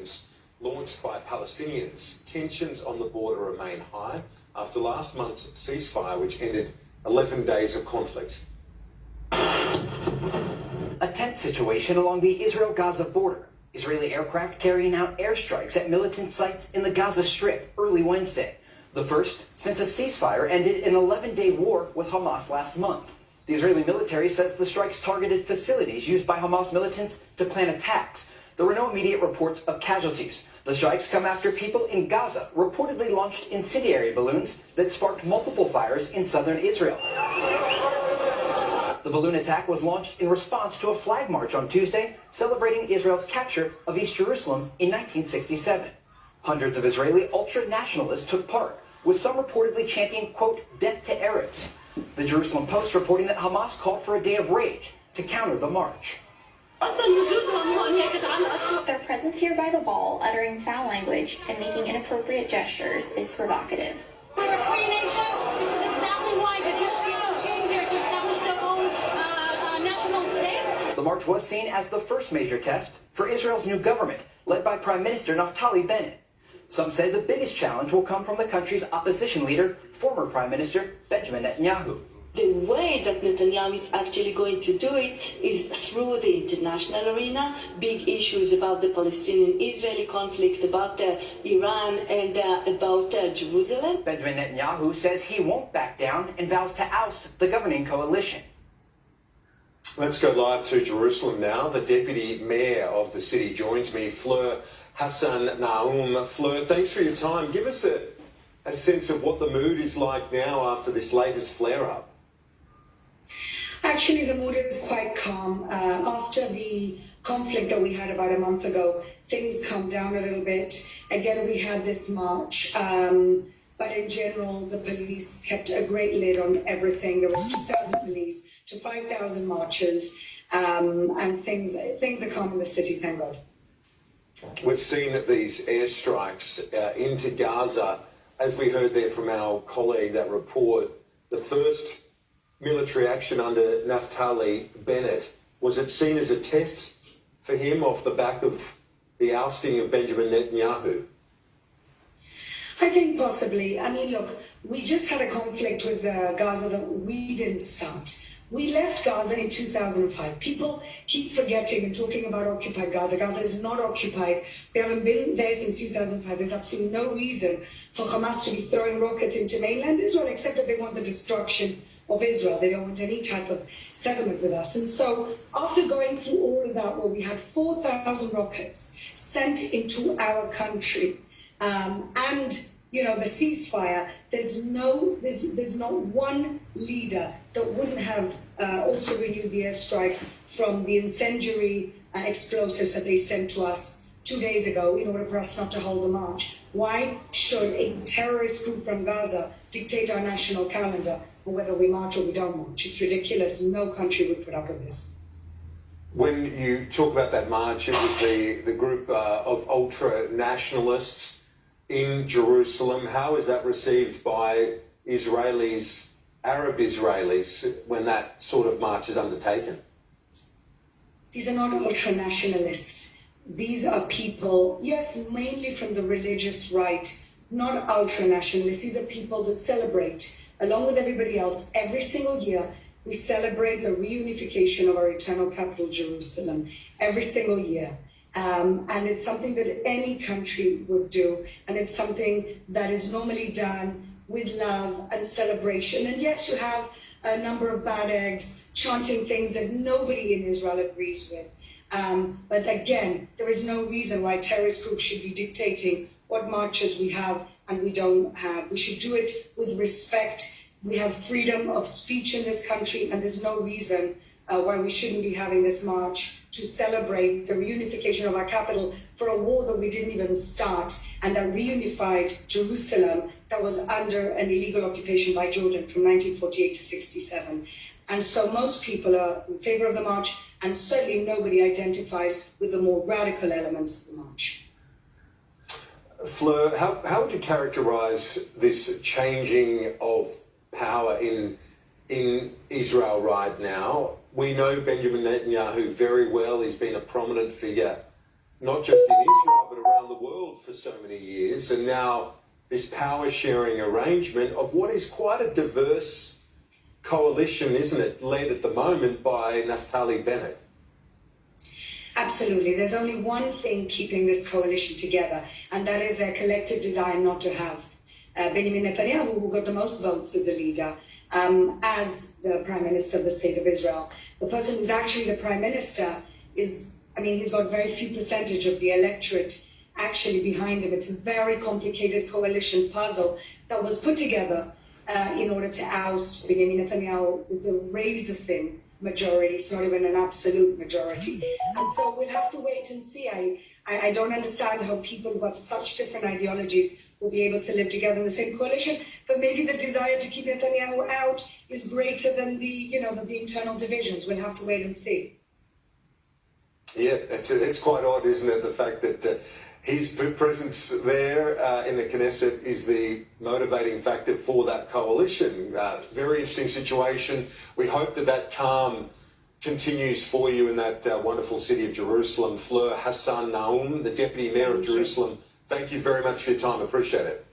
drones launched by Palestinians. Tensions on the border remain high after last month's ceasefire, which ended 11 days of conflict. A tense situation along the Israel-Gaza border. Israeli aircraft carrying out airstrikes at militant sites in the Gaza Strip early Wednesday. The first since a ceasefire ended an 11-day war with Hamas last month. The Israeli military says the strikes targeted facilities used by Hamas militants to plan attacks. There were no immediate reports of casualties. The strikes come after people in Gaza reportedly launched incendiary balloons that sparked multiple fires in southern Israel. The balloon attack was launched in response to a flag march on Tuesday, celebrating Israel's capture of East Jerusalem in 1967. Hundreds of Israeli ultra-nationalists took part, with some reportedly chanting, quote, "death to Arabs." The Jerusalem Post reporting that Hamas called for a day of rage to counter the march. Their presence here by the wall, uttering foul language and making inappropriate gestures, is provocative. We're a free nation. This is exactly why the Jewish people came here to establish their own national state. The march was seen as the first major test for Israel's new government, led by Prime Minister Naftali Bennett. Some say the biggest challenge will come from the country's opposition leader, former Prime Minister Benjamin Netanyahu. The way that Netanyahu is actually going to do it is through the international arena, big issues about the Palestinian-Israeli conflict, about Iran and about Jerusalem. Benjamin Netanyahu says he won't back down and vows to oust the governing coalition. Let's go live to Jerusalem now. The deputy mayor of the city joins me, Fleur Hassan-Nahoum. Fleur, thanks for your time. Give us a sense of what the mood is like now after this latest flare-up. Actually, the mood is quite calm. After the conflict that we had about a month ago, things calmed down a little bit. Again, we had this march. But in general, the police kept a great lid on everything. There was 2,000 police to 5,000 marchers, and things are calm in the city, thank God. We've seen these airstrikes into Gaza, as we heard there from our colleague, that report, the first military action under Naftali Bennett. Was it seen as a test for him off the back of the ousting of Benjamin Netanyahu? I think possibly. I mean, look, we just had a conflict with Gaza that we didn't start. We left Gaza in 2005. People keep forgetting and talking about occupied Gaza. Gaza is not occupied. We haven't been there since 2005. There's absolutely no reason for Hamas to be throwing rockets into mainland Israel, except that they want the destruction of Israel. They don't want any type of settlement with us. And so after going through all of that, where we had 4,000 rockets sent into our country, and the ceasefire, there's not one leader that wouldn't have also renewed the airstrikes from the incendiary explosives that they sent to us 2 days ago in order for us not to hold a march. Why should a terrorist group from Gaza dictate our national calendar for whether we march or we don't march? It's ridiculous. No country would put up with this. When you talk about that march, it was the group of ultra-nationalists in Jerusalem. How is that received by Israelis, Arab Israelis, when that sort of march is undertaken? These are not ultra-nationalists. These are people, yes, mainly from the religious right, not ultra-nationalists. These are people that celebrate, along with everybody else, every single year. We celebrate the reunification of our eternal capital, Jerusalem, every single year. And it's something that any country would do. And it's something that is normally done with love and celebration. And yes, you have a number of bad eggs chanting things that nobody in Israel agrees with. But again, there is no reason why terrorist groups should be dictating what marches we have and we don't have. We should do it with respect. We have freedom of speech in this country, and there's no reason why we shouldn't be having this march to celebrate the reunification of our capital for a war that we didn't even start, and that reunified Jerusalem that was under an illegal occupation by Jordan from 1948 to 67. And so most people are in favor of the march, and certainly nobody identifies with the more radical elements of the march. Fleur, how would you characterize this changing of power in Israel right now? We know Benjamin Netanyahu very well. He's been a prominent figure, not just in Israel, but around alliance and now this power sharing arrangement of what is quite a diverse coalition, isn't it, led at the moment by Naftali Bennett? Absolutely. There's only one thing keeping this coalition together, and that is their collective desire not to have Benjamin Netanyahu, who got the most votes as a leader, as the Prime Minister of the State of Israel. The person who's actually the Prime Minister he's got very few percentage of the electorate actually behind him. It's a very complicated coalition puzzle that was put together in order to oust Benjamin Netanyahu with a razor-thin majority. It's not even an absolute majority. And so we'll have to wait and see. I don't understand how people who have such different ideologies will be able to live together in the same coalition, but maybe the desire to keep Netanyahu out is greater than the internal divisions. We'll have to wait and see. Yeah, it's quite odd, isn't it, the fact that his presence there in the Knesset is the motivating factor for that coalition. Very interesting situation. We hope that calm continues for you in that wonderful city of Jerusalem. Fleur Hassan-Nahoum, the Deputy Mayor of Jerusalem, thank you very much for your time. Appreciate it.